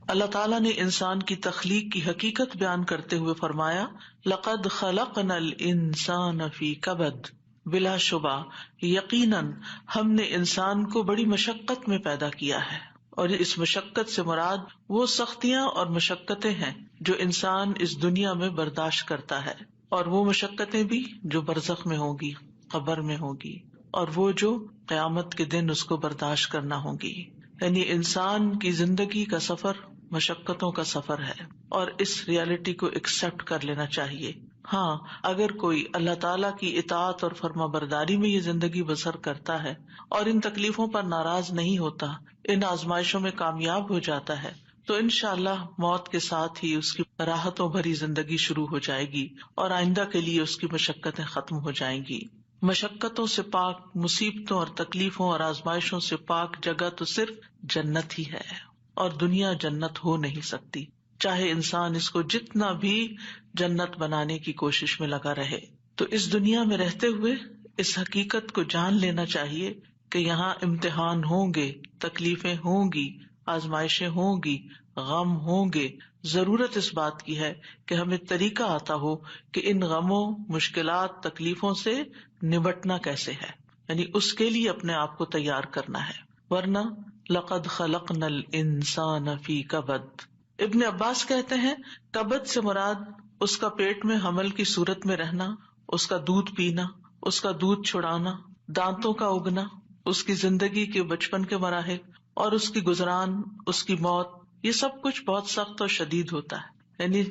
اللہ تعالیٰ نے انسان کی تخلیق کی حقیقت بیان کرتے ہوئے فرمایا لقد خلقنا الانسان فی کبد، بلا شبہ یقیناً ہم نے انسان کو بڑی مشقت میں پیدا کیا ہے، اور اس مشقت سے مراد وہ سختیاں اور مشقتیں ہیں جو انسان اس دنیا میں برداشت کرتا ہے، اور وہ مشقتیں بھی جو برزخ میں ہوگی، قبر میں ہوگی، اور وہ جو قیامت کے دن اس کو برداشت کرنا ہوگی۔ یعنی انسان کی زندگی کا سفر مشقتوں کا سفر ہے، اور اس ریالٹی کو ایکسپٹ کر لینا چاہیے۔ ہاں، اگر کوئی اللہ تعالیٰ کی اطاعت اور فرما برداری میں یہ زندگی بسر کرتا ہے اور ان تکلیفوں پر ناراض نہیں ہوتا، ان آزمائشوں میں کامیاب ہو جاتا ہے، تو انشاءاللہ موت کے ساتھ ہی اس کی راحتوں بھری زندگی شروع ہو جائے گی، اور آئندہ کے لیے اس کی مشقتیں ختم ہو جائیں گی۔ مشقتوں سے پاک، مصیبتوں اور تکلیفوں اور آزمائشوں سے پاک جگہ تو صرف جنت ہی ہے، اور دنیا جنت ہو نہیں سکتی، چاہے انسان اس کو جتنا بھی جنت بنانے کی کوشش میں لگا رہے۔ تو اس دنیا میں رہتے ہوئے اس حقیقت کو جان لینا چاہیے کہ یہاں امتحان ہوں گے، تکلیفیں ہوں گی، آزمائشیں ہوں گی، غم ہوں گے۔ ضرورت اس بات کی ہے کہ ہمیں طریقہ آتا ہو کہ ان غموں، مشکلات، تکلیفوں سے نبٹنا کیسے ہے، یعنی اس کے لیے اپنے آپ کو تیار کرنا ہے، ورنہ لقد خلقنا الانسان فی کبد۔ ابن عباس کہتے ہیں کبد سے مراد اس کا پیٹ میں حمل کی صورت میں رہنا، اس کا دودھ پینا، اس کا دودھ چھڑانا، دانتوں کا اگنا، اس کی زندگی کے بچپن کے مراحل اور اس کی گزران، اس کی موت، یہ سب کچھ بہت سخت اور شدید ہوتا ہے۔ یعنی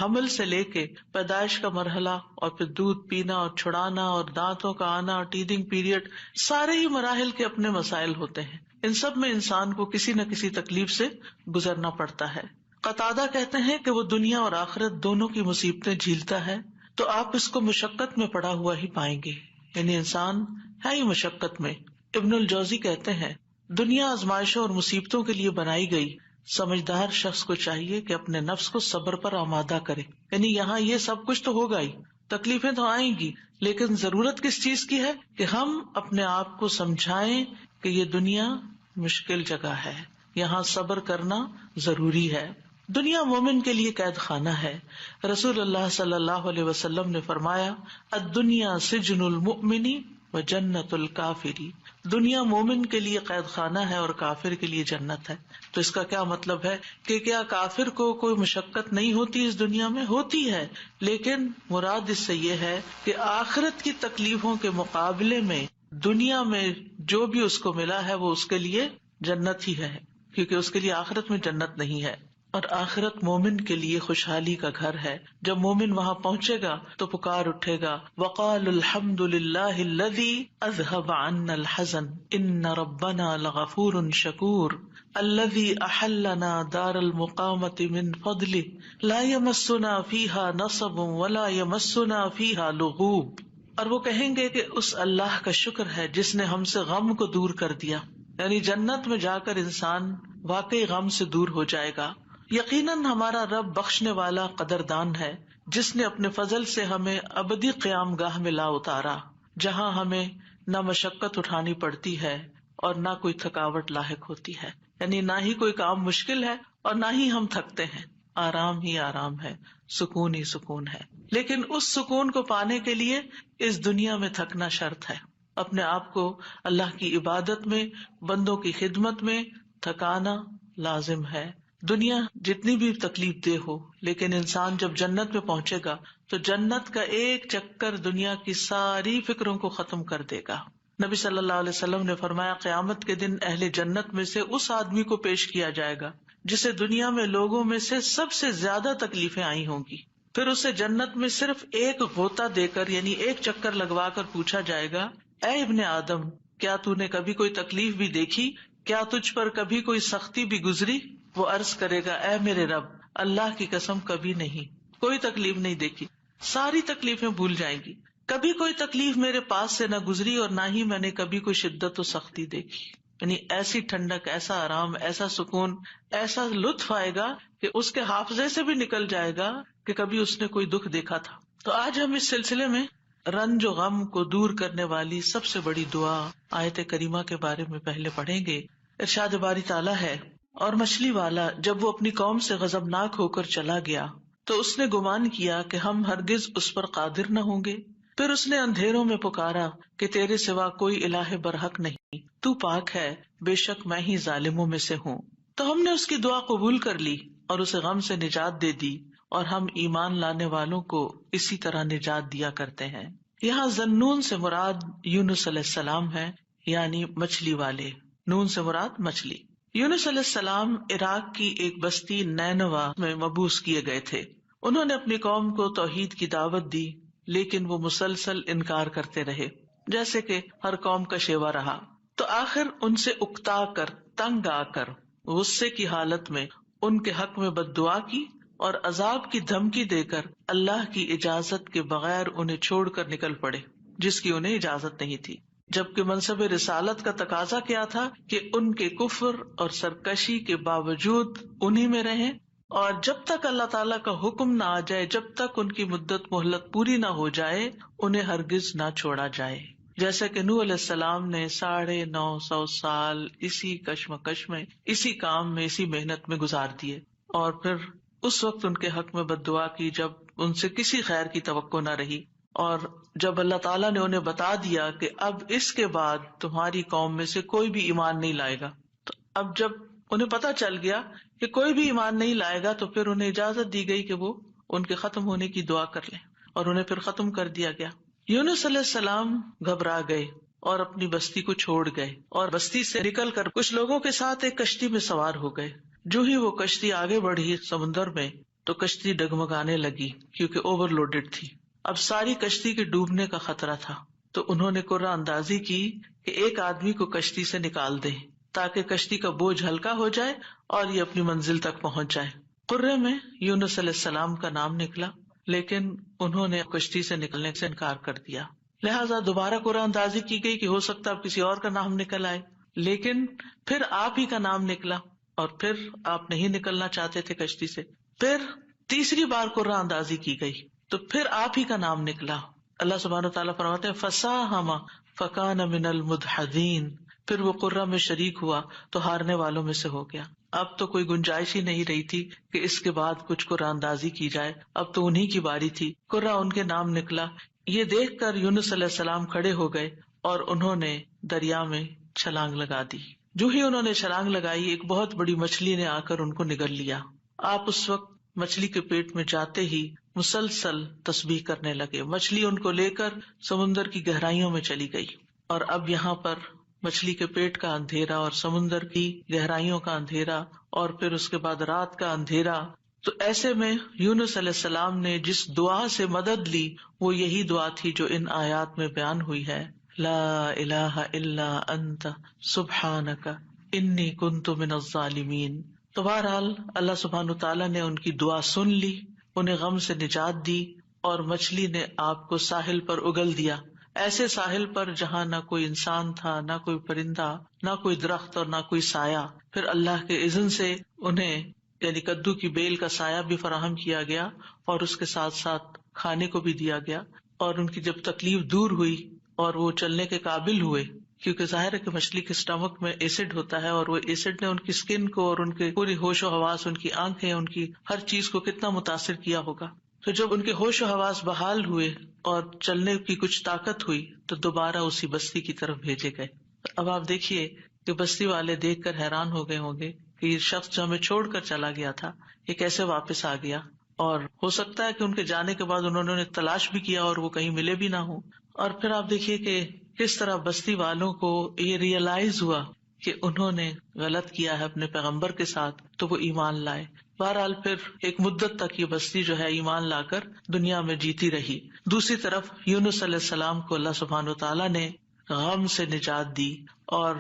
حمل سے لے کے پیدائش کا مرحلہ، اور پھر دودھ پینا اور چھڑانا اور دانتوں کا آنا اور ٹیدنگ پیریڈ، سارے ہی مراحل کے اپنے مسائل ہوتے ہیں۔ ان سب میں انسان کو کسی نہ کسی تکلیف سے گزرنا پڑتا ہے۔ قتادہ کہتے ہیں کہ وہ دنیا اور آخرت دونوں کی مصیبتیں جھیلتا ہے تو آپ اس کو مشقت میں پڑا ہوا ہی پائیں گے، یعنی انسان ہے ہی مشقت میں۔ ابن الجوزی کہتے ہیں دنیا آزمائشوں اور مصیبتوں کے لیے بنائی گئی، سمجھدار شخص کو چاہیے کہ اپنے نفس کو صبر پر آمادہ کرے۔ یعنی یہاں یہ سب کچھ تو ہوگا ہی، تکلیفیں تو آئیں گی، لیکن ضرورت کس چیز کی ہے کہ ہم اپنے آپ کو سمجھائیں کہ یہ دنیا مشکل جگہ ہے، یہاں صبر کرنا ضروری ہے۔ دنیا مومن کے لیے قید خانہ ہے۔ رسول اللہ صلی اللہ علیہ وسلم نے فرمایا الدنیا سجن المؤمن و جنت الکافری، دنیا مومن کے لیے قید خانہ ہے اور کافر کے لیے جنت ہے۔ تو اس کا کیا مطلب ہے کہ کیا کافر کو کوئی مشقت نہیں ہوتی اس دنیا میں؟ ہوتی ہے، لیکن مراد اس سے یہ ہے کہ آخرت کی تکلیفوں کے مقابلے میں دنیا میں جو بھی اس کو ملا ہے وہ اس کے لیے جنت ہی ہے، کیونکہ اس کے لیے آخرت میں جنت نہیں ہے۔ اور آخرت مومن کے لیے خوشحالی کا گھر ہے۔ جب مومن وہاں پہنچے گا تو پکار اٹھے گا وقال الحمد للہ الذی اذهب عنا الحزن ان ربنا لغفور شکور الذی احلنا دار المقامة من فضله لا يمسنا فيها نصب ولا يمسنا فيها لغوب۔ اور وہ کہیں گے کہ اس اللہ کا شکر ہے جس نے ہم سے غم کو دور کر دیا، یعنی جنت میں جا کر انسان واقعی غم سے دور ہو جائے گا۔ یقیناً ہمارا رب بخشنے والا قدردان ہے جس نے اپنے فضل سے ہمیں ابدی قیام گاہ میں لا اتارا، جہاں ہمیں نہ مشقت اٹھانی پڑتی ہے اور نہ کوئی تھکاوٹ لاحق ہوتی ہے، یعنی نہ ہی کوئی کام مشکل ہے اور نہ ہی ہم تھکتے ہیں، آرام ہی آرام ہے، سکون ہی سکون ہے۔ لیکن اس سکون کو پانے کے لیے اس دنیا میں تھکنا شرط ہے، اپنے آپ کو اللہ کی عبادت میں، بندوں کی خدمت میں تھکانا لازم ہے۔ دنیا جتنی بھی تکلیف دہ ہو، لیکن انسان جب جنت میں پہنچے گا تو جنت کا ایک چکر دنیا کی ساری فکروں کو ختم کر دے گا۔ نبی صلی اللہ علیہ وسلم نے فرمایا قیامت کے دن اہل جنت میں سے اس آدمی کو پیش کیا جائے گا جسے دنیا میں لوگوں میں سے سب سے زیادہ تکلیفیں آئی ہوں گی، پھر اسے جنت میں صرف ایک غوطہ دے کر، یعنی ایک چکر لگوا کر پوچھا جائے گا اے ابن آدم، کیا تو نے کبھی کوئی تکلیف بھی دیکھی؟ کیا تجھ پر کبھی کوئی سختی بھی گزری؟ وہ عرض کرے گا اے میرے رب، اللہ کی قسم کبھی نہیں، کوئی تکلیف نہیں دیکھی، ساری تکلیفیں بھول جائیں گی، کبھی کوئی تکلیف میرے پاس سے نہ گزری اور نہ ہی میں نے کبھی کوئی شدت و سختی دیکھی۔ یعنی ایسی ٹھنڈک، ایسا آرام، ایسا سکون، ایسا لطف آئے گا کہ اس کے حافظے سے بھی نکل جائے گا کہ کبھی اس نے کوئی دکھ دیکھا تھا۔ تو آج ہم اس سلسلے میں رنج و غم کو دور کرنے والی سب سے بڑی دعا آیت کریمہ کے بارے میں پہلے پڑھیں گے۔ ارشاد باری تعالیٰ ہے اور مچھلی والا جب وہ اپنی قوم سے غضبناک ہو کر چلا گیا تو اس نے گمان کیا کہ ہم ہرگز اس پر قادر نہ ہوں گے. پھر اس نے اندھیروں میں پکارا کہ تیرے سوا کوئی الہ برحق نہیں، تو پاک ہے، بے شک میں ہی ظالموں میں سے ہوں. تو ہم نے اس کی دعا قبول کر لی اور اسے غم سے نجات دے دی، اور ہم ایمان لانے والوں کو اسی طرح نجات دیا کرتے ہیں. یہاں ذنون سے مراد یونس علیہ السلام ہے، یعنی مچھلی والے. نون سے مراد مچھلی. یونس علیہ السلام عراق کی ایک بستی نینوا میں مبعوث کیے گئے تھے. انہوں نے اپنی قوم کو توحید کی دعوت دی، لیکن وہ مسلسل انکار کرتے رہے، جیسے کہ ہر قوم کا شیوا رہا. تو آخر ان سے اکتا کر، تنگ آ کر، غصے کی حالت میں ان کے حق میں بد دعا کی اور عذاب کی دھمکی دے کر اللہ کی اجازت کے بغیر انہیں چھوڑ کر نکل پڑے، جس کی انہیں اجازت نہیں تھی. جبکہ منصب رسالت کا تقاضا کیا تھا کہ ان کے کفر اور سرکشی کے باوجود انہی میں رہیں، اور جب تک اللہ تعالیٰ کا حکم نہ آ جائے، جب تک ان کی مدت مہلت پوری نہ ہو جائے، انہیں ہرگز نہ چھوڑا جائے. جیسا کہ نوح علیہ السلام نے 950 سال اسی کشمکش میں، اسی کام میں، اسی محنت میں گزار دیے، اور پھر اس وقت ان کے حق میں بد دعا کی جب ان سے کسی خیر کی توقع نہ رہی. اور جب اللہ تعالیٰ نے انہیں بتا دیا کہ اب اس کے بعد تمہاری قوم میں سے کوئی بھی ایمان نہیں لائے گا، تو اب جب انہیں پتا چل گیا کہ کوئی بھی ایمان نہیں لائے گا، تو پھر انہیں اجازت دی گئی کہ وہ ان کے ختم ہونے کی دعا کر لیں، اور انہیں پھر ختم کر دیا گیا. یونس علیہ السلام گھبرا گئے اور اپنی بستی کو چھوڑ گئے، اور بستی سے نکل کر کچھ لوگوں کے ساتھ ایک کشتی میں سوار ہو گئے. جو ہی وہ کشتی آگے بڑھی سمندر میں، تو کشتی ڈگمگانے لگی کیونکہ اوور لوڈڈ تھی. اب ساری کشتی کے ڈوبنے کا خطرہ تھا، تو انہوں نے قرہ اندازی کی کہ ایک آدمی کو کشتی سے نکال دیں تاکہ کشتی کا بوجھ ہلکا ہو جائے اور یہ اپنی منزل تک پہنچ جائے. قرے میں یونس علیہ السلام کا نام نکلا، لیکن انہوں نے کشتی سے نکلنے سے انکار کر دیا. لہٰذا دوبارہ قرہ اندازی کی گئی کہ ہو سکتا اب کسی اور کا نام نکل آئے، لیکن پھر آپ ہی کا نام نکلا، اور پھر آپ نہیں نکلنا چاہتے تھے کشتی سے. پھر تیسری بار قرہ اندازی کی گئی تو پھر آپ ہی کا نام نکلا. اللہ سبحانہ وتعالیٰ فرماتے ہیں فَسَاهَمَ فَكَانَ مِنَ الْمُدْحَضِينَ، پھر وہ قرہ میں شریک ہوا تو ہارنے والوں میں سے ہو گیا. اب تو کوئی گنجائش ہی نہیں رہی تھی کہ اس کے بعد کچھ قرہ اندازی کی جائے، اب تو انہی کی باری تھی. قرہ ان کے نام نکلا. یہ دیکھ کر یونس علیہ السلام کھڑے ہو گئے اور انہوں نے دریا میں چھلانگ لگا دی. جو ہی انہوں نے چھلانگ لگائی، ایک بہت بڑی مچھلی نے آ کر ان کو نگل لیا. آپ اس وقت مچھلی کے پیٹ میں جاتے ہی مسلسل تسبیح کرنے لگے. مچھلی ان کو لے کر سمندر کی گہرائیوں میں چلی گئی، اور اب یہاں پر مچھلی کے پیٹ کا اندھیرا اور سمندر کی گہرائیوں کا اندھیرا، اور پھر اس کے بعد رات کا اندھیرا. تو ایسے میں یونس علیہ السلام نے جس دعا سے مدد لی وہ یہی دعا تھی جو ان آیات میں بیان ہوئی ہے، لا الہ الا انت سبحانک انی کنت من الظالمین. تو بہرحال اللہ سبحانہ تعالیٰ نے ان کی دعا سن لی، انہیں غم سے نجات دی، اور مچھلی نے آپ کو ساحل پر اگل دیا، ایسے ساحل پر جہاں نہ کوئی انسان تھا، نہ کوئی پرندہ، نہ کوئی درخت اور نہ کوئی سایہ. پھر اللہ کے اذن سے انہیں یعنی کدو کی بیل کا سایہ بھی فراہم کیا گیا، اور اس کے ساتھ ساتھ کھانے کو بھی دیا گیا. اور ان کی جب تکلیف دور ہوئی اور وہ چلنے کے قابل ہوئے، کیونکہ ظاہر ہے کہ مچھلی کے اسٹمک میں ایسڈ ہوتا ہے، اور وہ ایسڈ نے ان کی اسکن کو اور ان کے پوری ہوش و حواس، ان کی آنکھیں، ان کی ہر چیز کو کتنا متاثر کیا ہوگا. تو جب ان کے ہوش و حواس بحال ہوئے اور چلنے کی کچھ طاقت ہوئی تو دوبارہ اسی بستی کی طرف بھیجے گئے. اب آپ دیکھیے کہ بستی والے دیکھ کر حیران ہو گئے ہوں گے کہ یہ شخص جو ہمیں چھوڑ کر چلا گیا تھا یہ کیسے واپس آ گیا، اور ہو سکتا ہے کہ ان کے جانے کے بعد انہوں نے تلاش بھی کیا اور وہ کہیں ملے بھی نہ ہوں. اور پھر آپ دیکھیے کہ کس طرح بستی والوں کو یہ ریئلائز ہوا کہ انہوں نے غلط کیا ہے اپنے پیغمبر کے ساتھ، تو وہ ایمان لائے. بہرحال پھر ایک مدت تک یہ بستی جو ہے ایمان لا کر دنیا میں جیتی رہی. دوسری طرف یونس علیہ السلام کو اللہ سبحانہ وتعالیٰ نے غم سے نجات دی، اور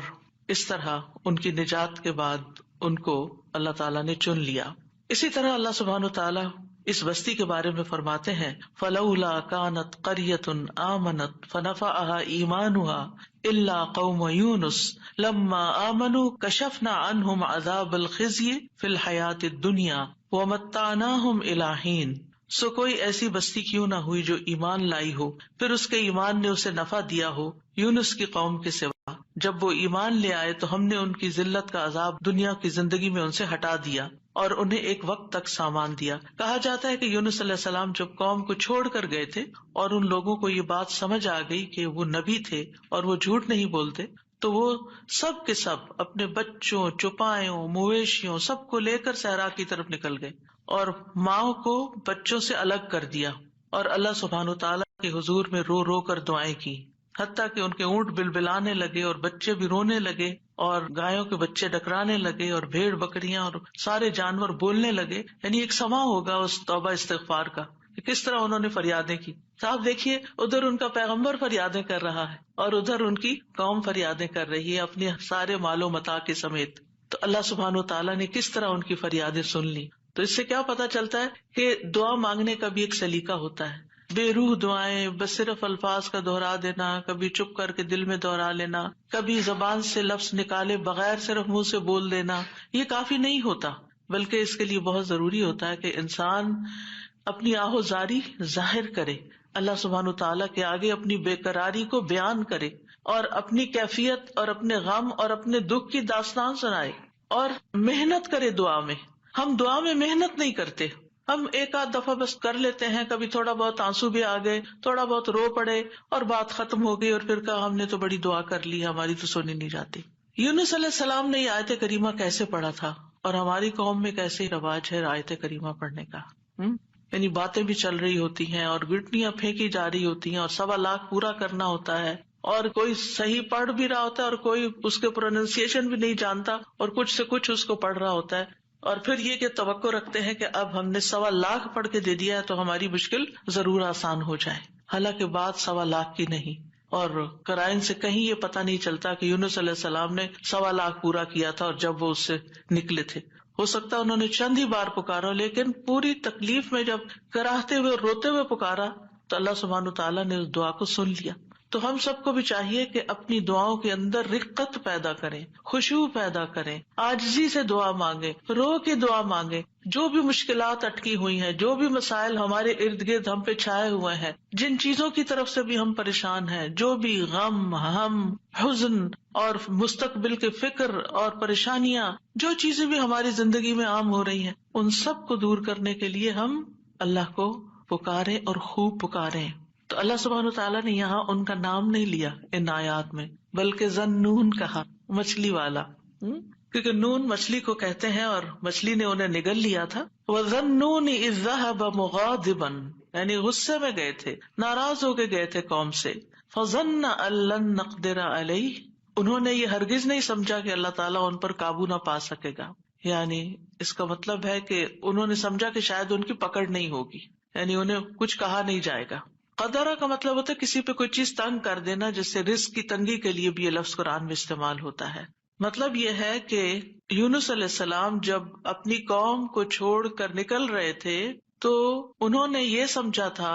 اس طرح ان کی نجات کے بعد ان کو اللہ تعالیٰ نے چن لیا. اسی طرح اللہ سبحانہ وتعالیٰ اس بستی کے بارے میں فرماتے ہیں فَلَوْلَا كَانَتْ قَرْيَةٌ آمَنَتْ فَنَفَعَهَا إِيمَانُهَا إِلَّا قَوْمَ يُونُسَ لَمَّا آمَنُوا كَشَفْنَا عَنْهُمْ عَذَابَ الْخِزْيِ فِي الْحَيَاةِ الدُّنْيَا وَمَتَّعْنَاهُمْ إِلَىٰ حِينٍ. سو کوئی ایسی بستی کیوں نہ ہوئی جو ایمان لائی ہو، پھر اس کے ایمان نے اسے نفع دیا ہو یونس کی قوم کے سوا، جب وہ ایمان لے آئے تو ہم نے ان کی ذلت کا عذاب دنیا کی زندگی میں ان سے ہٹا دیا اور انہیں ایک وقت تک سامان دیا. کہا جاتا ہے کہ یونس علیہ السلام جب قوم کو چھوڑ کر گئے تھے اور ان لوگوں کو یہ بات سمجھ آ گئی کہ وہ نبی تھے اور وہ جھوٹ نہیں بولتے، تو وہ سب کے سب اپنے بچوں، چوپایوں، مویشیوں سب کو لے کر صحرا کی طرف نکل گئے اور ماں کو بچوں سے الگ کر دیا اور اللہ سبحانہ وتعالیٰ کے حضور میں رو رو کر دعائیں کی، حتیٰ کہ ان کے اونٹ بلبلانے لگے اور بچے بھی رونے لگے اور گایوں کے بچے ڈکرانے لگے اور بھیڑ بکریاں اور سارے جانور بولنے لگے. یعنی ایک سما ہوگا اس توبہ استغفار کا کہ کس طرح انہوں نے فریادیں کی. تو آپ دیکھیے ادھر ان کا پیغمبر فریادیں کر رہا ہے اور ادھر ان کی قوم فریادیں کر رہی ہے اپنے سارے مال و متاع کے سمیت. تو اللہ سبحانہ وتعالیٰ نے کس طرح ان کی فریادیں سن لی. تو اس سے کیا پتا چلتا ہے کہ دعا مانگنے کا بھی ایک سلیقہ ہوتا ہے. بے روح دعائیں، بس صرف الفاظ کا دہرا دینا، کبھی چپ کر کے دل میں دہرا لینا، کبھی زبان سے لفظ نکالے بغیر صرف منہ سے بول دینا، یہ کافی نہیں ہوتا، بلکہ اس کے لیے بہت ضروری ہوتا ہے کہ انسان اپنی آہ و زاری ظاہر کرے، اللہ سبحانہ تعالیٰ کے آگے اپنی بے قراری کو بیان کرے اور اپنی کیفیت اور اپنے غم اور اپنے دکھ کی داستان سنائے اور محنت کرے دعا میں. ہم دعا میں محنت نہیں کرتے، ہم ایک آدھ دفعہ بس کر لیتے ہیں، کبھی تھوڑا بہت آنسو بھی آ گئے، تھوڑا بہت رو پڑے اور بات ختم ہو گئی اور پھر کہا ہم نے تو بڑی دعا کر لی، ہماری تو سنی نہیں جاتی. یونس علیہ السلام نے یہ آیت کریمہ کیسے پڑھا تھا اور ہماری قوم میں کیسے رواج ہے آیت کریمہ پڑھنے کا. یعنی باتیں بھی چل رہی ہوتی ہیں اور گٹنیاں پھینکی جا رہی ہوتی ہیں اور 1.25 لاکھ پورا کرنا ہوتا ہے اور کوئی صحیح پڑھ بھی رہا ہوتا ہے اور کوئی اس کے پروننسیشن بھی نہیں جانتا اور کچھ سے کچھ اس کو پڑھ رہا ہوتا ہے، اور پھر یہ کہ توقع رکھتے ہیں کہ اب ہم نے 1.25 لاکھ پڑھ کے دے دیا ہے تو ہماری مشکل ضرور آسان ہو جائے. حالانکہ بات 1.25 لاکھ کی نہیں، اور قرائن سے کہیں یہ پتہ نہیں چلتا کہ یونس علیہ السلام نے 1.25 لاکھ پورا کیا تھا اور جب وہ اس سے نکلے تھے. ہو سکتا انہوں نے چند ہی بار پکارا، لیکن پوری تکلیف میں جب کراہتے ہوئے روتے ہوئے پکارا تو اللہ سبحانہ تعالیٰ نے اس دعا کو سن لیا. تو ہم سب کو بھی چاہیے کہ اپنی دعاؤں کے اندر رقت پیدا کریں، خشوع پیدا کریں، عاجزی سے دعا مانگیں، رو کے دعا مانگیں. جو بھی مشکلات اٹکی ہوئی ہیں، جو بھی مسائل ہمارے ارد گرد ہم پہ چھائے ہوئے ہیں، جن چیزوں کی طرف سے بھی ہم پریشان ہیں، جو بھی غم، ہم، حزن اور مستقبل کے فکر اور پریشانیاں، جو چیزیں بھی ہماری زندگی میں عام ہو رہی ہیں، ان سب کو دور کرنے کے لیے ہم اللہ کو پکاریں اور خوب پکاریں. تو اللہ سبحانہ تعالیٰ نے یہاں ان کا نام نہیں لیا ان آیات میں، بلکہ ذنون کہا، مچھلی والا، کیونکہ نون مچھلی کو کہتے ہیں اور مچھلی نے انہیں نگل لیا تھا. وَذَنُّونِ إِذْ ذَهَبَ مُغَاضِبًا، یعنی غصے میں گئے تھے، ناراض ہو کے گئے تھے قوم سے. فَظَنَّ أَن لَّن نَّقْدِرَ عَلَيْهِ، انہوں نے یہ ہرگز نہیں سمجھا کہ اللہ تعالیٰ ان پر قابو نہ پا سکے گا. یعنی اس کا مطلب ہے کہ انہوں نے سمجھا کہ شاید ان کی پکڑ نہیں ہوگی، یعنی انہیں کچھ کہا نہیں جائے گا. قدرہ کا مطلب ہوتا ہے کسی پہ کوئی چیز تنگ کر دینا، جس سے رزق کی تنگی کے لیے بھی یہ لفظ قرآن میں استعمال ہوتا ہے. مطلب یہ ہے کہ یونس علیہ السلام جب اپنی قوم کو چھوڑ کر نکل رہے تھے تو انہوں نے یہ سمجھا تھا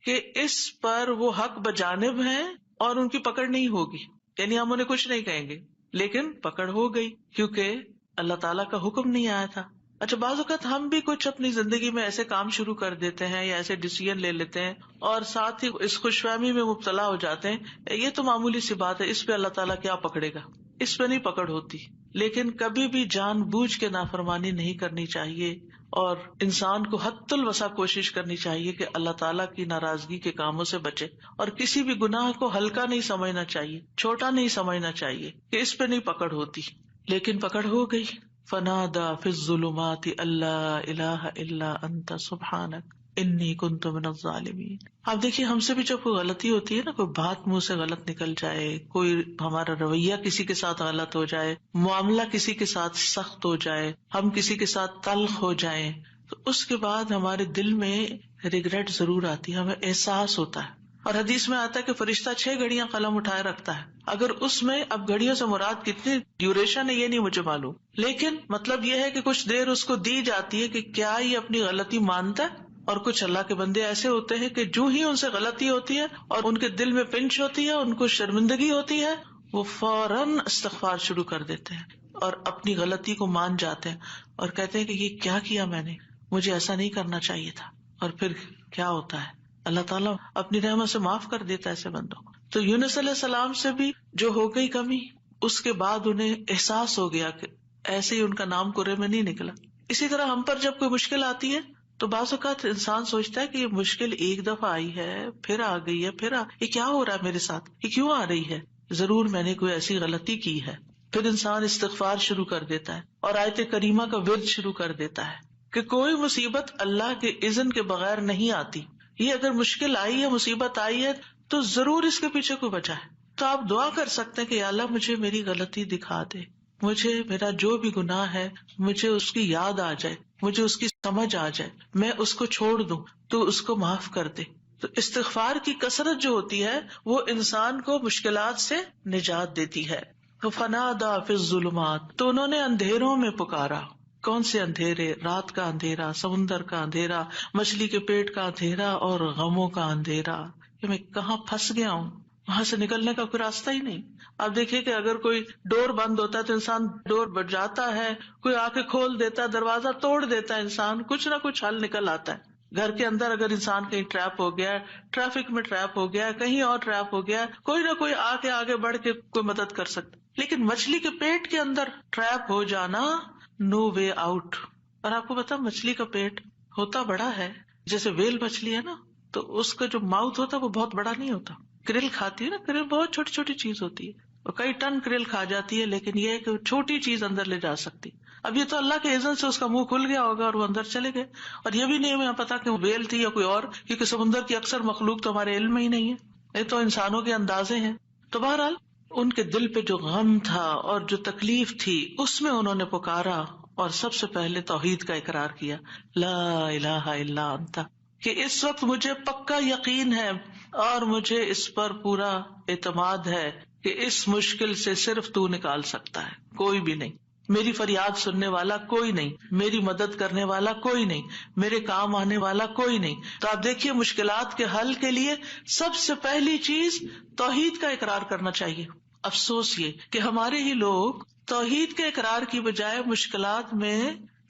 کہ اس پر وہ حق بجانب ہیں اور ان کی پکڑ نہیں ہوگی، یعنی ہم انہیں کچھ نہیں کہیں گے. لیکن پکڑ ہو گئی کیونکہ اللہ تعالیٰ کا حکم نہیں آیا تھا. اچھا، بعض اوقات ہم بھی کچھ اپنی زندگی میں ایسے کام شروع کر دیتے ہیں یا ایسے ڈیسیژن لے لیتے ہیں اور ساتھ ہی اس خوش فہمی میں مبتلا ہو جاتے ہیں، یہ تو معمولی سی بات ہے، اس پہ اللہ تعالیٰ کیا پکڑے گا، اس پہ نہیں پکڑ ہوتی. لیکن کبھی بھی جان بوجھ کے نافرمانی نہیں کرنی چاہیے اور انسان کو حد الوسع کوشش کرنی چاہیے کہ اللہ تعالیٰ کی ناراضگی کے کاموں سے بچے اور کسی بھی گناہ کو ہلکا نہیں سمجھنا چاہیے، چھوٹا نہیں سمجھنا چاہیے کہ اس پہ نہیں پکڑ ہوتی. لیکن پکڑ ہو گئی. فنادا فی الظلمات اللہ الہ الا انت سبحانک انی کنت من الظالمین. آپ دیکھیے ہم سے بھی جب کوئی غلطی ہوتی ہے نا، کوئی بات منہ سے غلط نکل جائے، کوئی ہمارا رویہ کسی کے ساتھ غلط ہو جائے، معاملہ کسی کے ساتھ سخت ہو جائے، ہم کسی کے ساتھ تلخ ہو جائیں، تو اس کے بعد ہمارے دل میں ریگریٹ ضرور آتی ہے، ہمیں احساس ہوتا ہے. اور حدیث میں آتا ہے کہ فرشتہ 6 گھڑیاں قلم اٹھائے رکھتا ہے. اگر اس میں، اب گھڑیوں سے مراد کتنی ڈیوریشن ہے یہ نہیں مجھے معلوم، لیکن مطلب یہ ہے کہ کچھ دیر اس کو دی جاتی ہے کہ کیا یہ اپنی غلطی مانتا ہے. اور کچھ اللہ کے بندے ایسے ہوتے ہیں کہ جو ہی ان سے غلطی ہوتی ہے اور ان کے دل میں پنچ ہوتی ہے، ان کو شرمندگی ہوتی ہے، وہ فوراً استغفار شروع کر دیتے ہیں اور اپنی غلطی کو مان جاتے ہیں اور کہتے ہیں کہ یہ کیا کیا میں نے، مجھے ایسا نہیں کرنا چاہیے تھا. اور پھر کیا ہوتا ہے، اللہ تعالیٰ اپنی رحمت سے معاف کر دیتا ہے ایسے بندوں کو. تو یونس علیہ السلام سے بھی جو ہو گئی کمی، اس کے بعد انہیں احساس ہو گیا کہ ایسے ہی ان کا نام کرے میں نہیں نکلا. اسی طرح ہم پر جب کوئی مشکل آتی ہے تو بعض اوقات انسان سوچتا ہے کہ یہ مشکل ایک دفعہ آئی ہے پھر آ گئی ہے یہ کیا ہو رہا ہے میرے ساتھ, یہ کیوں آ رہی ہے, ضرور میں نے کوئی ایسی غلطی کی ہے. پھر انسان استغفار شروع کر دیتا ہے اور آیت کریمہ کا ورد شروع کر دیتا ہے کہ کوئی مصیبت اللہ کے اذن کے بغیر نہیں آتی. یہ اگر مشکل آئی ہے, مصیبت آئی ہے تو ضرور اس کے پیچھے کوئی وجہ ہے. تو آپ دعا کر سکتے ہیں کہ یا اللہ مجھے میری غلطی دکھا دے, مجھے میرا جو بھی گناہ ہے مجھے اس کی یاد آ جائے, مجھے اس کی سمجھ آ جائے, میں اس کو چھوڑ دوں تو اس کو معاف کر دے. تو استغفار کی کثرت جو ہوتی ہے وہ انسان کو مشکلات سے نجات دیتی ہے. فنادیٰ فی الظلمات, تو انہوں نے اندھیروں میں پکارا. کون سے اندھیرے؟ رات کا اندھیرا, سمندر کا اندھیرا, مچھلی کے پیٹ کا اندھیرا اور غموں کا اندھیرا کہ میں کہاں پھنس گیا ہوں, وہاں سے نکلنے کا کوئی راستہ ہی نہیں. اب دیکھیے کہ اگر کوئی ڈور بند ہوتا ہے تو انسان ڈور بچ جاتا ہے, کوئی آ کے کھول دیتا ہے, دروازہ توڑ دیتا ہے, انسان کچھ نہ کچھ حل نکل آتا ہے. گھر کے اندر اگر انسان کہیں ٹریپ ہو گیا, ٹریفک میں ٹریپ ہو گیا, کہیں اور ٹریپ ہو گیا, کوئی نہ کوئی آ کے آگے بڑھ کے کوئی مدد کر سکتا. لیکن مچھلی کے پیٹ کے اندر ٹریپ ہو جانا, نو وے آؤٹ. اور آپ کو پتا مچھلی کا پیٹ ہوتا بڑا ہے, جیسے ویل مچھلی ہے نا, تو اس کا جو ماؤتھ ہوتا ہے وہ بہت بڑا نہیں ہوتا. کرل کھاتی ہے نا, کرل بہت چھوٹی چھوٹی چیز ہوتی ہے, اور کئی ٹن کرل کھا جاتی ہے, لیکن یہ ہے کہ چھوٹی چیز اندر لے جا سکتی. اب یہ تو اللہ کے اذن سے اس کا منہ کھل گیا ہوگا اور وہ اندر چلے گئے, اور یہ بھی نہیں ہمیں پتا کہ وہ ویل تھی یا کوئی اور, کیونکہ سمندر کی اکثر مخلوق تو ہمارے علم میں ہی نہیں ہے, یہ تو انسانوں کے اندازے ہیں. تو بہرحال ان کے دل پہ جو غم تھا اور جو تکلیف تھی اس میں انہوں نے پکارا اور سب سے پہلے توحید کا اقرار کیا, لا الہ الا انت, کہ اس وقت مجھے پکا یقین ہے اور مجھے اس پر پورا اعتماد ہے کہ اس مشکل سے صرف تو نکال سکتا ہے, کوئی بھی نہیں. میری فریاد سننے والا کوئی نہیں, میری مدد کرنے والا کوئی نہیں, میرے کام آنے والا کوئی نہیں. تو آپ دیکھیے مشکلات کے حل کے لیے سب سے پہلی چیز توحید کا اقرار کرنا چاہیے. افسوس یہ کہ ہمارے ہی لوگ توحید کے اقرار کی بجائے مشکلات میں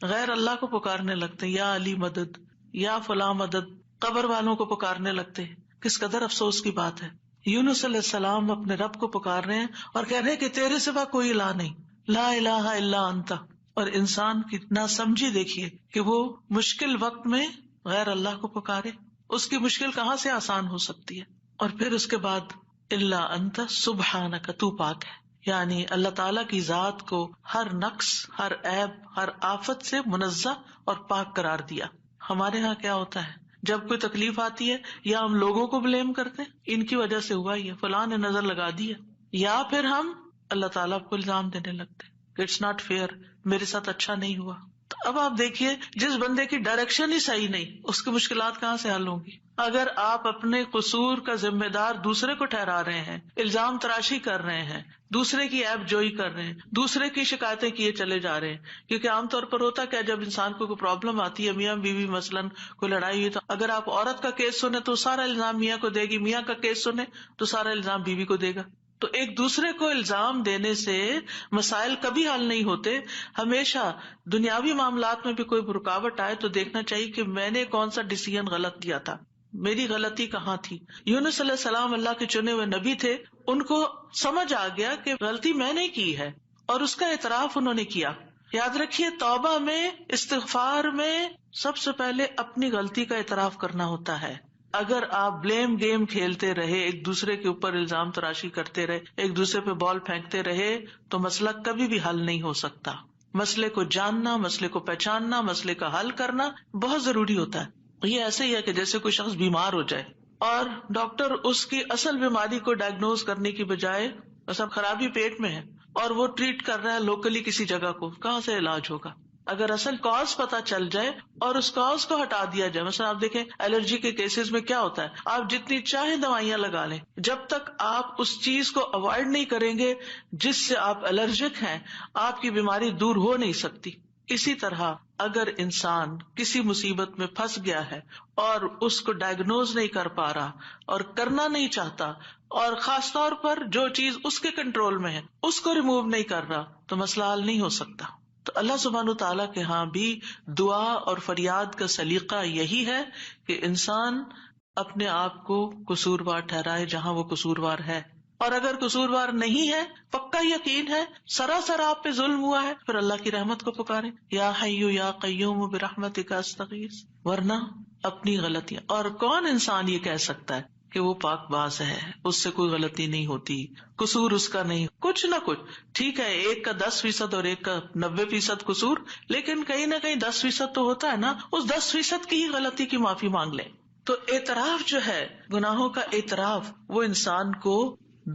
غیر اللہ کو پکارنے لگتے ہیں, یا علی مدد, یا فلاں مدد, قبر والوں کو پکارنے لگتے ہیں. کس قدر افسوس کی بات ہے. یونس علیہ السلام اپنے رب کو پکار رہے ہیں اور کہہ رہے ہیں کہ تیرے سوا کوئی الہ نہیں, لا الہ الا انت. اور انسان کی ناسمجھی دیکھیے کہ وہ مشکل وقت میں غیر اللہ کو پکارے, اس کی مشکل کہاں سے آسان ہو سکتی ہے. اور پھر اس کے بعد الا انت سبحانک, تو پاک ہے, یعنی اللہ تعالیٰ کی ذات کو ہر نقص, ہر عیب, ہر آفت سے منزہ اور پاک قرار دیا. ہمارے ہاں کیا ہوتا ہے, جب کوئی تکلیف آتی ہے یا ہم لوگوں کو بلیم کرتے ہیں, ان کی وجہ سے ہوا, یہ فلاں نے نظر لگا دی ہے, یا پھر ہم اللہ تعالیٰ کو الزام دینے لگتے کہ اٹس ناٹ فیئر, میرے ساتھ اچھا نہیں ہوا. تو اب آپ دیکھیے جس بندے کی ڈائریکشن ہی صحیح نہیں, اس کی مشکلات کہاں سے حل ہوں گی. اگر آپ اپنے قصور کا ذمہ دار دوسرے کو ٹھہرا رہے ہیں, الزام تراشی کر رہے ہیں, دوسرے کی عیب جوئی کر رہے ہیں, دوسرے کی شکایتیں کیے چلے جا رہے ہیں, کیونکہ عام طور پر ہوتا کیا, جب انسان کو کوئی پرابلم آتی ہے, میاں بیوی مثلاً کوئی لڑائی ہوئی, تو اگر آپ عورت کا کیس سنیں تو سارا الزام میاں کو دے گی, میاں کا کیس سنیں تو سارا الزام بیوی کو دے گا. تو ایک دوسرے کو الزام دینے سے مسائل کبھی حل نہیں ہوتے. ہمیشہ دنیاوی معاملات میں بھی کوئی رکاوٹ آئے تو دیکھنا چاہیے کہ میں نے کون سا ڈیسیژن غلط لیا تھا, میری غلطی کہاں تھی. یونس علیہ السلام اللہ کے چنے ہوئے نبی تھے, ان کو سمجھ آ گیا کہ غلطی میں نے کی ہے اور اس کا اعتراف انہوں نے کیا. یاد رکھیے توبہ میں, استغفار میں سب سے پہلے اپنی غلطی کا اعتراف کرنا ہوتا ہے. اگر آپ بلیم گیم کھیلتے رہے, ایک دوسرے کے اوپر الزام تراشی کرتے رہے, ایک دوسرے پہ بال پھینکتے رہے, تو مسئلہ کبھی بھی حل نہیں ہو سکتا. مسئلے کو جاننا, مسئلے کو پہچاننا, مسئلے کا حل کرنا بہت ضروری ہوتا ہے. یہ ایسے ہی ہے کہ جیسے کوئی شخص بیمار ہو جائے اور ڈاکٹر اس کی اصل بیماری کو ڈائگنوز کرنے کی بجائے, سب خرابی پیٹ میں ہے اور وہ ٹریٹ کر رہا ہے لوکلی کسی جگہ کو, کہاں سے علاج ہوگا؟ اگر اصل کاز پتا چل جائے اور اس کاز کو ہٹا دیا جائے. مثلا آپ دیکھیں الرجی کے کیسز میں کیا ہوتا ہے, آپ جتنی چاہیں دوائیاں لگا لیں, جب تک آپ اس چیز کو اوائڈ نہیں کریں گے جس سے آپ الرجک ہیں, آپ کی بیماری دور ہو نہیں سکتی. اسی طرح اگر انسان کسی مصیبت میں پھنس گیا ہے اور اس کو ڈائگنوز نہیں کر پا رہا اور کرنا نہیں چاہتا, اور خاص طور پر جو چیز اس کے کنٹرول میں ہے اس کو ریموو نہیں کر رہا, تو مسئلہ حل نہیں ہو سکتا. تو اللہ سبحانہ تعالیٰ کے ہاں بھی دعا اور فریاد کا سلیقہ یہی ہے کہ انسان اپنے آپ کو قصوروار ٹھہرائے جہاں وہ قصوروار ہے, اور اگر قصوروار نہیں ہے، پکا یقین ہے، سراسر آپ پہ ظلم ہوا ہے، پھر اللہ کی رحمت کو پکارے، یا حی یا قیوم برحمتک استغیث. ورنہ اپنی غلطیاں، اور کون انسان یہ کہہ سکتا ہے کہ وہ پاک باز ہے، اس سے کوئی غلطی نہیں ہوتی، قصور اس کا نہیں، کچھ نہ کچھ. ٹھیک ہے ایک کا 10% اور ایک کا 90% قصور، لیکن کہیں نہ کہیں 10% تو ہوتا ہے نا، اس 10% کی ہی غلطی کی معافی مانگ لیں. تو اعتراف جو ہے، گناہوں کا اعتراف، وہ انسان کو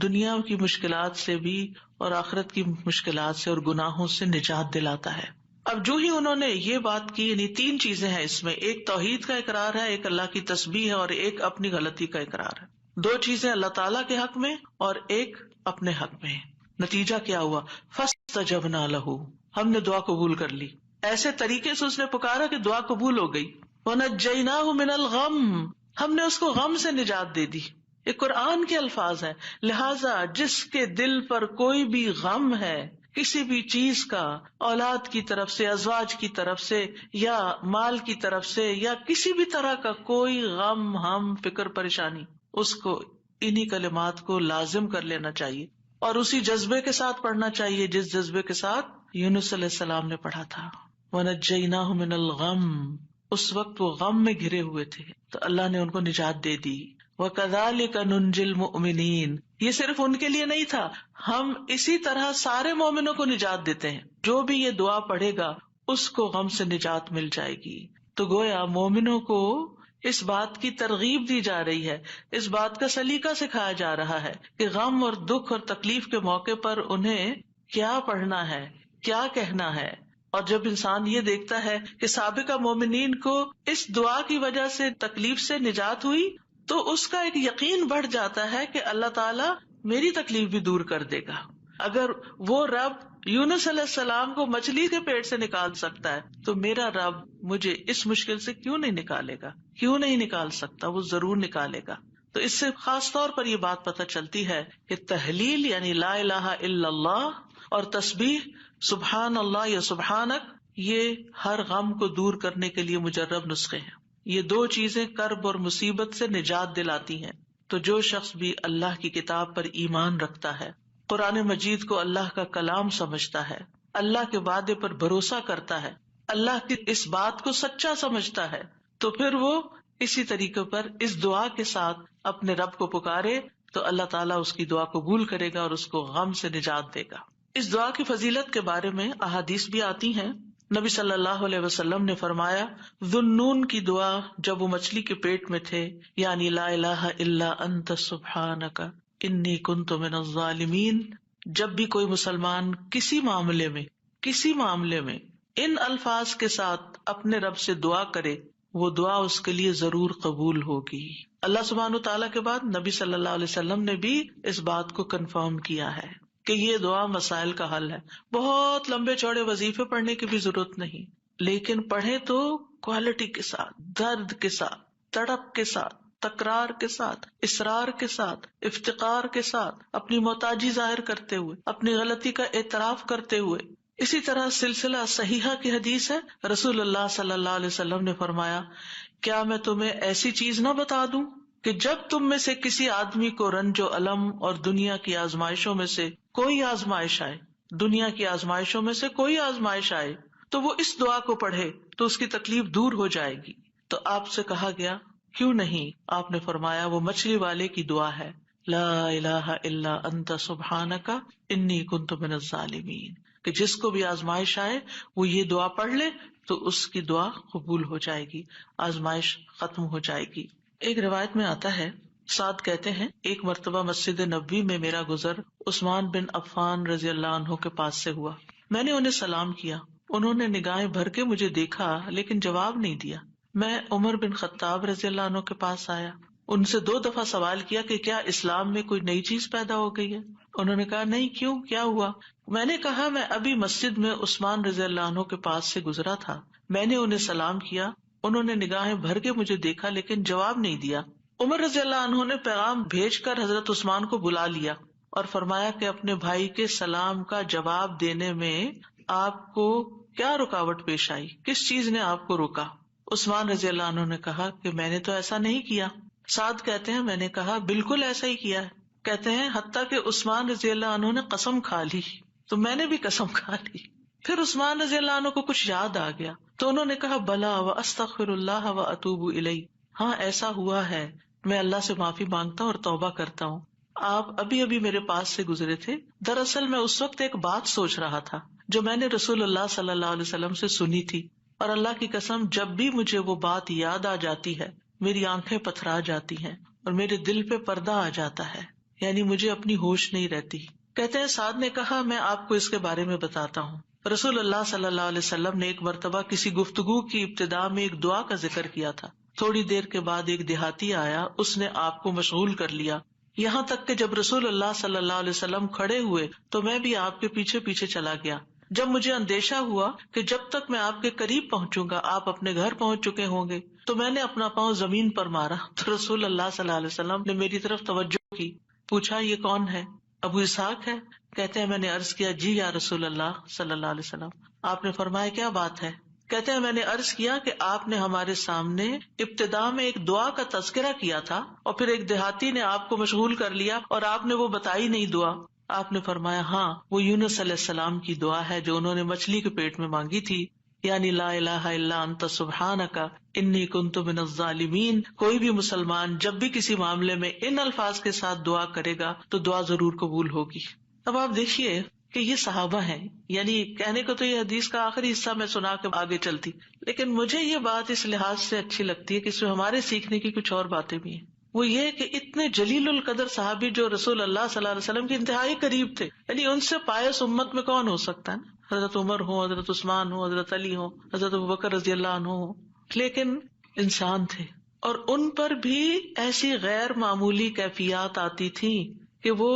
دنیا کی مشکلات سے بھی اور آخرت کی مشکلات سے اور گناہوں سے نجات دلاتا ہے. اب جو ہی انہوں نے یہ بات کی، یعنی 3 چیزیں ہیں اس میں، ایک توحید کا اقرار ہے، ایک اللہ کی تسبیح ہے، اور ایک اپنی غلطی کا اقرار ہے. 2 چیزیں اللہ تعالیٰ کے حق میں اور ایک اپنے حق میں. نتیجہ کیا ہوا؟ فاستجبنا لہ، ہم نے دعا قبول کر لی. ایسے طریقے سے اس نے پکارا کہ دعا قبول ہو گئی. وَنَجَّيْنَاهُ مِنَ الْغَمِّ، ہم نے اس کو غم سے نجات دے دی. یہ قرآن کے الفاظ ہیں. لہذا جس کے دل پر کوئی بھی غم ہے کسی بھی چیز کا، اولاد کی طرف سے، ازواج کی طرف سے، یا مال کی طرف سے، یا کسی بھی طرح کا کوئی غم، ہم، فکر، پریشانی، اس کو انہی کلمات کو لازم کر لینا چاہیے اور اسی جذبے کے ساتھ پڑھنا چاہیے جس جذبے کے ساتھ یونس علیہ السلام نے پڑھا تھا. وَنَجَّيْنَاهُ مِنَ الْغَمِّ، اس وقت وہ غم میں گھرے ہوئے تھے تو اللہ نے ان کو نجات دے دی. وَكَذَلِكَ نُنْجِي الْمُؤْمِنِينَ، یہ صرف ان کے لیے نہیں تھا، ہم اسی طرح سارے مومنوں کو نجات دیتے ہیں. جو بھی یہ دعا پڑھے گا اس کو غم سے نجات مل جائے گی. تو گویا مومنوں کو اس بات کی ترغیب دی جا رہی ہے، اس بات کا سلیقہ سکھایا جا رہا ہے کہ غم اور دکھ اور تکلیف کے موقع پر انہیں کیا پڑھنا ہے، کیا کہنا ہے. اور جب انسان یہ دیکھتا ہے کہ سابقہ مومنین کو اس دعا کی وجہ سے تکلیف سے نجات ہوئی تو اس کا ایک یقین بڑھ جاتا ہے کہ اللہ تعالیٰ میری تکلیف بھی دور کر دے گا. اگر وہ رب یونس علیہ السلام کو مچھلی کے پیٹ سے نکال سکتا ہے تو میرا رب مجھے اس مشکل سے کیوں نہیں نکالے گا، کیوں نہیں نکال سکتا، وہ ضرور نکالے گا. تو اس سے خاص طور پر یہ بات پتہ چلتی ہے کہ تحلیل یعنی لا الہ الا اللہ اور تسبیح سبحان اللہ یا سبحانک، یہ ہر غم کو دور کرنے کے لیے مجرب نسخے ہیں. یہ 2 چیزیں کرب اور مصیبت سے نجات دلاتی ہیں. تو جو شخص بھی اللہ کی کتاب پر ایمان رکھتا ہے، قرآن مجید کو اللہ کا کلام سمجھتا ہے، اللہ کے وعدے پر بھروسہ کرتا ہے، اللہ کی اس بات کو سچا سمجھتا ہے، تو پھر وہ اسی طریقے پر اس دعا کے ساتھ اپنے رب کو پکارے تو اللہ تعالیٰ اس کی دعا قبول کرے گا اور اس کو غم سے نجات دے گا. اس دعا کی فضیلت کے بارے میں احادیث بھی آتی ہیں. نبی صلی اللہ علیہ وسلم نے فرمایا، ذُنُّون کی دعا جب وہ مچھلی کے پیٹ میں تھے، یعنی لا الہ الا انت سبحانک انی کنت من الظالمین، جب بھی کوئی مسلمان کسی معاملے میں ان الفاظ کے ساتھ اپنے رب سے دعا کرے، وہ دعا اس کے لیے ضرور قبول ہوگی. اللہ سبحانہ تعالیٰ کے بعد نبی صلی اللہ علیہ وسلم نے بھی اس بات کو کنفرم کیا ہے کہ یہ دعا مسائل کا حل ہے. بہت لمبے چوڑے وظیفے پڑھنے کی بھی ضرورت نہیں، لیکن پڑھے تو کوالٹی کے ساتھ، درد کے ساتھ، تڑپ کے ساتھ، تکرار کے ساتھ، اصرار کے ساتھ، افتقار کے ساتھ، اپنی محتاجی ظاہر کرتے ہوئے، اپنی غلطی کا اعتراف کرتے ہوئے. اسی طرح سلسلہ صحیحہ کی حدیث ہے، رسول اللہ صلی اللہ علیہ وسلم نے فرمایا، کیا میں تمہیں ایسی چیز نہ بتا دوں کہ جب تم میں سے کسی آدمی کو رنج و الم اور دنیا کی آزمائشوں میں سے کوئی آزمائش آئے تو وہ اس دعا کو پڑھے تو اس کی تکلیف دور ہو جائے گی. تو آپ سے کہا گیا کیوں نہیں؟ آپ نے فرمایا وہ مچھلی والے کی دعا ہے، لا الہ الا انت سبحانک انی کنت من الظالمین، کہ جس کو بھی آزمائش آئے وہ یہ دعا پڑھ لے تو اس کی دعا قبول ہو جائے گی، آزمائش ختم ہو جائے گی. ایک روایت میں آتا ہے، سعد کہتے ہیں، ایک مرتبہ مسجد نبوی میں میرا گزر عثمان بن عفان رضی اللہ عنہ کے پاس سے ہوا. میں نے انہیں سلام کیا، انہوں نے نگاہیں بھر کے مجھے دیکھا لیکن جواب نہیں دیا. میں عمر بن خطاب رضی اللہ عنہ کے پاس آیا، ان سے 2 دفعہ سوال کیا کہ کیا اسلام میں کوئی نئی چیز پیدا ہو گئی ہے؟ انہوں نے کہا نہیں. کیوں، کیا ہوا؟ میں نے کہا میں ابھی مسجد میں عثمان رضی اللہ عنہ کے پاس سے گزرا تھا، میں نے انہیں سلام کیا، انہوں نے نگاہیں بھر کے مجھے دیکھا لیکن جواب نہیں دیا. عمر رضی اللہ عنہ نے پیغام بھیج کر حضرت عثمان کو بلا لیا اور فرمایا کہ اپنے بھائی کے سلام کا جواب دینے میں آپ کو کیا رکاوٹ پیش آئی، کس چیز نے آپ کو روکا؟ عثمان رضی اللہ عنہ نے کہا کہ میں نے تو ایسا نہیں کیا. سعد کہتے ہیں میں نے کہا بالکل ایسا ہی کیا ہے. کہتے ہیں حتیٰ کہ عثمان رضی اللہ عنہ نے قسم کھا لی تو میں نے بھی قسم کھا لی. پھر عثمان رضی اللہ عنہ کو کچھ یاد آ گیا تو انہوں نے کہا بلا واستغفر اللہ واتوب الیہ، ہاں ایسا ہوا ہے، میں اللہ سے معافی مانگتا ہوں اور توبہ کرتا ہوں. آپ ابھی ابھی میرے پاس سے گزرے تھے، دراصل میں اس وقت ایک بات سوچ رہا تھا جو میں نے رسول اللہ صلی اللہ علیہ وسلم سے سنی تھی، اور اللہ کی قسم جب بھی مجھے وہ بات یاد آ جاتی ہے میری آنکھیں پتھرا جاتی ہیں اور میرے دل پہ پردہ آ جاتا ہے، یعنی مجھے اپنی ہوش نہیں رہتی. کہتے ہیں سعد نے کہا میں آپ کو اس کے بارے میں بتاتا ہوں. رسول اللہ صلی اللہ علیہ وسلم نے ایک مرتبہ کسی گفتگو کی ابتدا میں ایک دعا کا ذکر کیا تھا. تھوڑی دیر کے بعد ایک دیہاتی آیا، اس نے آپ کو مشغول کر لیا، یہاں تک کہ جب رسول اللہ صلی اللہ علیہ وسلم کھڑے ہوئے تو میں بھی آپ کے پیچھے پیچھے چلا گیا. جب مجھے اندیشہ ہوا کہ جب تک میں آپ کے قریب پہنچوں گا آپ اپنے گھر پہنچ چکے ہوں گے تو میں نے اپنا پاؤں زمین پر مارا تو رسول اللہ صلی اللہ علیہ وسلم نے میری طرف توجہ کی. پوچھا یہ کون ہے؟ ابو اسحاق ہے. کہتے ہیں میں نے عرض کیا جی یا رسول اللہ صلی اللہ علیہ وسلم. آپ نے فرمایا کیا بات ہے؟ کہتے ہیں میں نے عرض کیا کہ آپ نے ہمارے سامنے ابتدا میں ایک دعا کا تذکرہ کیا تھا اور پھر ایک دیہاتی نے آپ کو مشغول کر لیا اور آپ نے وہ بتائی نہیں دعا. آپ نے فرمایا ہاں وہ یونس علیہ السلام کی دعا ہے جو انہوں نے مچھلی کے پیٹ میں مانگی تھی، یعنی لا الہ الا انت سبحانک انی کنت من الظالمین. کوئی بھی مسلمان جب بھی کسی معاملے میں ان الفاظ کے ساتھ دعا کرے گا تو دعا ضرور قبول ہوگی. اب آپ دیکھیے کہ یہ صحابہ ہیں، یعنی کہنے کو تو یہ حدیث کا آخری حصہ میں سنا کے آگے چلتی، لیکن مجھے یہ بات اس لحاظ سے اچھی لگتی ہے کہ اس میں ہمارے سیکھنے کی کچھ اور باتیں بھی ہیں. وہ یہ کہ اتنے جلیل القدر صحابی جو رسول اللہ صلی اللہ علیہ وسلم کے انتہائی قریب تھے، یعنی ان سے پائس امت میں کون ہو سکتا ہے نا؟ حضرت عمر ہو، حضرت عثمان ہو، حضرت علی ہو، حضرت ابوبکر رضی اللہ عنہ ہو، لیکن انسان تھے اور ان پر بھی ایسی غیر معمولی کیفیات آتی تھی کہ وہ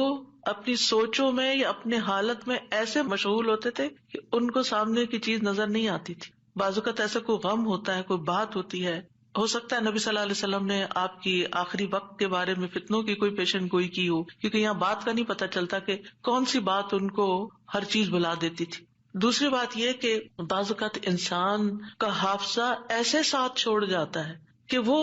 اپنی سوچوں میں یا اپنے حالت میں ایسے مشغول ہوتے تھے کہ ان کو سامنے کی چیز نظر نہیں آتی تھی. بعض اوقات ایسا کوئی غم ہوتا ہے، کوئی بات ہوتی ہے، ہو سکتا ہے نبی صلی اللہ علیہ وسلم نے آپ کی آخری وقت کے بارے میں فتنوں کی کوئی پیشن گوئی کی ہو، کیونکہ یہاں بات کا نہیں پتہ چلتا کہ کون سی بات ان کو ہر چیز بھلا دیتی تھی. دوسری بات یہ کہ بعض اوقات انسان کا حافظہ ایسے ساتھ چھوڑ جاتا ہے کہ وہ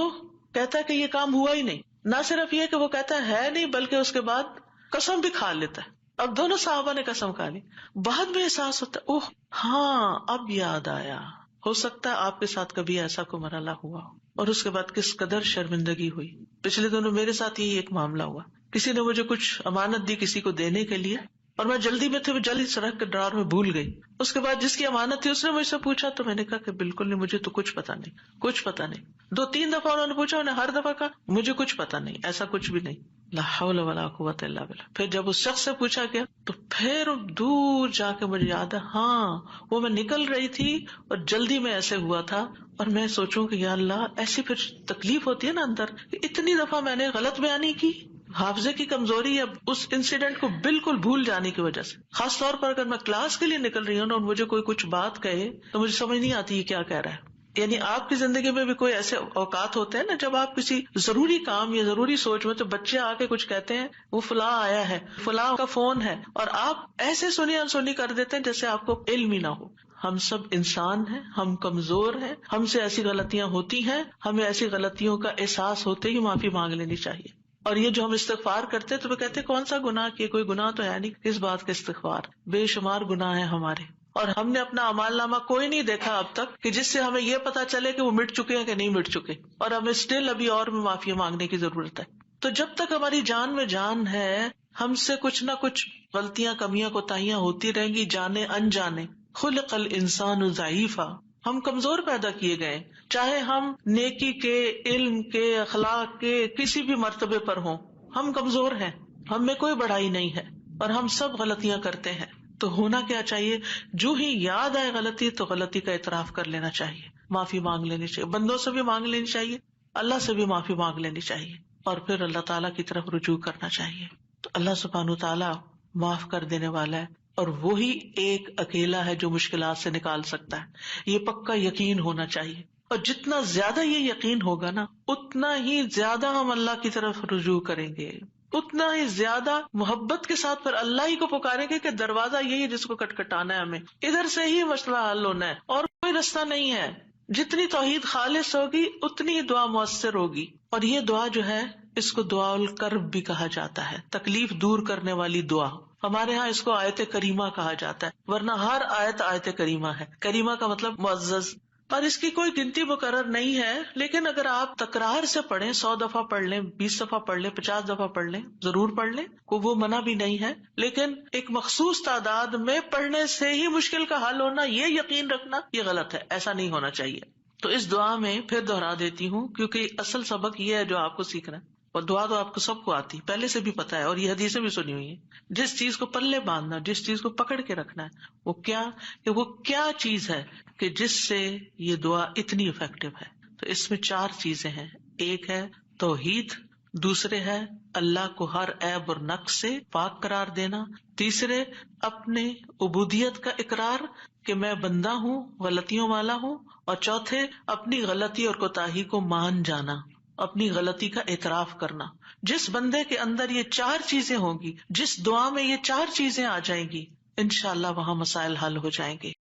کہتا ہے کہ یہ کام ہوا ہی نہیں. نہ صرف یہ کہ وہ کہتا ہے نہیں، بلکہ اس کے بعد قسم بھی کھا لیتا ہے. اب دونوں صحابہ نے قسم کھا لی، بعد میں احساس ہوتا ہے اوہ ہاں اب یاد آیا. ہو سکتا ہے آپ کے ساتھ کبھی ایسا کوئی مرحلہ ہوا ہو اور اس کے بعد کس قدر شرمندگی ہوئی. پچھلے دنوں میرے ساتھ یہی ایک معاملہ ہوا. کسی نے مجھے کچھ امانت دی کسی کو دینے کے لیے اور میں جلدی میں تھی، جلدی سے رکھ کے ڈرار میں بھول گئی. اس کے بعد جس کی امانت تھی اس نے مجھ سے پوچھا تو میں نے کہا کہ بالکل نہیں، مجھے تو کچھ پتا نہیں، کچھ پتا نہیں. 2-3 دفعہ انہوں نے پوچھا، انہوں نے ہر دفعہ کہا مجھے کچھ پتا نہیں، ایسا کچھ بھی نہیں. لا حول ولا قوت الا باللہ. پھر جب اس شخص سے پوچھا گیا تو پھر دور جا کے مجھے یاد ہے ہاں وہ میں نکل رہی تھی اور جلدی میں ایسے ہوا تھا. اور میں سوچوں کہ یا اللہ ایسی پھر تکلیف ہوتی ہے نا اندر کہ اتنی دفعہ میں نے غلط بیانی کی. حافظے کی کمزوری ہے اس انسیڈنٹ کو بالکل بھول جانے کی وجہ سے. خاص طور پر اگر میں کلاس کے لیے نکل رہی ہوں اور مجھے کوئی کچھ بات کہے تو مجھے سمجھ نہیں آتی یہ کیا کہہ رہا ہے. یعنی آپ کی زندگی میں بھی کوئی ایسے اوقات ہوتے ہیں نا جب آپ کسی ضروری کام یا ضروری سوچ میں تو بچے آ کے کچھ کہتے ہیں وہ فلاں آیا ہے، فلاں کا فون ہے، اور آپ ایسے سنی انسنی کر دیتے ہیں جیسے آپ کو علم ہی نہ ہو. ہم سب انسان ہیں، ہم کمزور ہیں، ہم سے ایسی غلطیاں ہوتی ہیں، ہمیں ایسی غلطیوں کا احساس ہوتے ہی معافی مانگ لینی چاہیے. اور یہ جو ہم استغفار کرتے تو وہ کہتے کون سا گناہ کیے، کوئی گناہ تو ہے نہیں، کس بات کا استغفار، بے شمار گناہ ہیں ہمارے. اور ہم نے اپنا اعمال نامہ کوئی نہیں دیکھا اب تک کہ جس سے ہمیں یہ پتا چلے کہ وہ مٹ چکے ہیں کہ نہیں مٹ چکے، اور ہمیں اسٹل ابھی اور بھی معافی مانگنے کی ضرورت ہے. تو جب تک ہماری جان میں جان ہے ہم سے کچھ نہ کچھ غلطیاں، کمیاں، کوتاہیاں ہوتی رہیں گی، جانے انجانے. خلق الانسان ضعیفا، ہم کمزور پیدا کیے گئے، چاہے ہم نیکی کے، علم کے، اخلاق کے کسی بھی مرتبے پر ہوں، ہم کمزور ہیں، ہم میں کوئی بڑائی نہیں ہے اور ہم سب غلطیاں کرتے ہیں. تو ہونا کیا چاہیے، جو ہی یاد آئے غلطی تو غلطی کا اعتراف کر لینا چاہیے، معافی مانگ لینی چاہیے، بندوں سے بھی مانگ لینی چاہیے، اللہ سے بھی معافی مانگ لینی چاہیے، اور پھر اللہ تعالیٰ کی طرف رجوع کرنا چاہیے. تو اللہ سبحانہ تعالیٰ معاف کر دینے والا ہے اور وہی ایک اکیلا ہے جو مشکلات سے نکال سکتا ہے. یہ پکا یقین ہونا چاہیے، اور جتنا زیادہ یہ یقین ہوگا نا اتنا ہی زیادہ ہم اللہ کی طرف رجوع کریں گے، اتنا ہی زیادہ محبت کے ساتھ پھر اللہ ہی کو پکاریں گے کہ دروازہ یہی ہے جس کو کٹکھٹانا ہے، ہمیں ادھر سے ہی مسئلہ حل ہونا ہے اور کوئی رستہ نہیں ہے. جتنی توحید خالص ہوگی اتنی ہی دعا مؤثر ہوگی. اور یہ دعا جو ہے اس کو دعا الکرب بھی کہا جاتا ہے، تکلیف دور کرنے والی دعا. ہمارے ہاں اس کو آیت کریمہ کہا جاتا ہے، ورنہ ہر آیت کریمہ ہے. کریمہ کا مطلب معزز، اور اس کی کوئی گنتی مقرر نہیں ہے. لیکن اگر آپ تکرار سے پڑھیں، 100 دفعہ پڑھ لیں، 20 دفعہ پڑھ لیں، 50 دفعہ پڑھ لیں، ضرور پڑھ لیں، کو وہ منع بھی نہیں ہے. لیکن ایک مخصوص تعداد میں پڑھنے سے ہی مشکل کا حل ہونا، یہ یقین رکھنا یہ غلط ہے، ایسا نہیں ہونا چاہیے. تو اس دعا میں پھر دوہرا دیتی ہوں، کیونکہ اصل سبق یہ ہے جو آپ کو سیکھنا ہے. اور دعا تو آپ کو سب کو آتی، پہلے سے بھی پتا ہے، اور یہ حدیثیں بھی سنی ہوئی ہیں. جس چیز کو پلے باندھنا، جس چیز کو پکڑ کے رکھنا ہے، وہ کیا چیز ہے کہ جس سے یہ دعا اتنی افیکٹو ہے. تو اس میں 4 چیزیں ہیں. ایک ہے توحید، دوسرے ہے اللہ کو ہر عیب اور نقص سے پاک قرار دینا، تیسرے اپنے عبودیت کا اقرار کہ میں بندہ ہوں، غلطیوں والا ہوں، اور چوتھے اپنی غلطی اور کوتاہی کو مان جانا، اپنی غلطی کا اعتراف کرنا. جس بندے کے اندر یہ 4 چیزیں ہوں گی، جس دعا میں یہ 4 چیزیں آ جائیں گی، انشاءاللہ وہاں مسائل حل ہو جائیں گے.